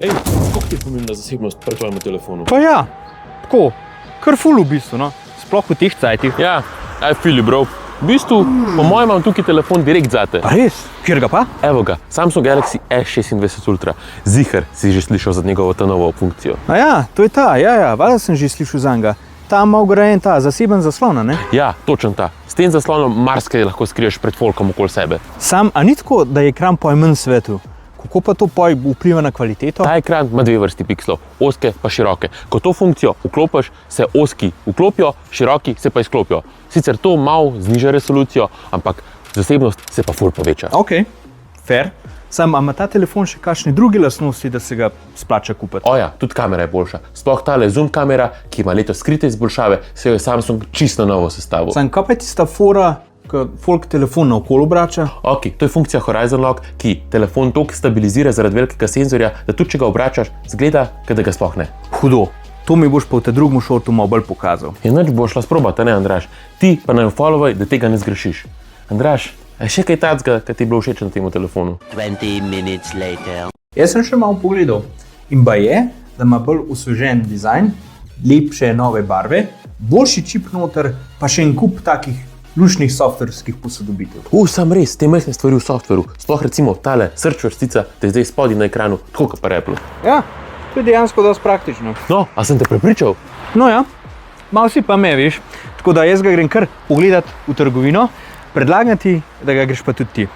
Ej, koliko ti je pomembna zasebnost pri tvojem telefonu? Pa ja, tako, kar ful v bistvu, no. Sploh v teh cajtih. Ja, I feel you, bro. V bistvu, po mojem imam tukaj telefon direkt zate. Pa res? Kjer ga pa? Evo ga, Samsung Galaxy S26 Ultra. Ziher si že slišal za njegovo to novo funkcijo. A ja, to je ta, ja, valjda sem že slišal zanj. Ta ima vgrajen ta zaseben zaslon, ne? Ja, točen ta. S tem zaslonom marsikaj lahko skriješ pred folkom okoli sebe. Sam, a ni tako, da je ekran poj manj svetu? Kako pa to poj vpliva na kvaliteto? Ta ekran ima dve vrsti pikslov, ozke pa široke. Ko to funkcijo vklopiš, se ozki vklopijo, široki se pa izklopijo. Sicer to malo zniža resolucijo, ampak zasebnost se pa ful poveča. Ok, fair. Sam, a ima ta telefon še kakšne druge lastnosti, da se ga splača kupiti? Oja, tudi kamera je boljša. Sploh tale zoom kamera, ki ima letos skrite izboljšave, se jo je Samsung čisto novo sestavil. Sam, kaj pa je tista fora, ko folk telefon naokolo obrača? Ok, to je funkcija Horizon Lock, ki telefon toliko stabilizira zaradi velikega senzorja, da tudi če ga obračaš, zgleda, kot da ga sploh ne. Hudo. To mi boš pa v te drugem šortu malo bolj pokazal. Je nič bo šla sprobati, ne, Andraž? Ti pa naj followaj, da tega ne zgrešiš. Andraž, a je še kaj tacga, kaj ti je bilo všeč na tem telefonu? 20 minutes later. Jaz sem še malo pogledal in ba je, da ima bolj osvežen dizajn, lepše nove barve, boljši čip noter, pa še en kup takih lušnih softverskih posodobitev. Sam res, te majhne stvari v softveru, sploh recimo tale search vrstica, da je zdaj spodaj na ekranu, tako kot pa Apple. Ja, to je dejansko dosti praktično. No, a sem te prepričal? No ja, malo si pa me, veš, tako da jaz ga grem kar pogledat v trgovino, predlagam ti, da ga greš pa tudi ti.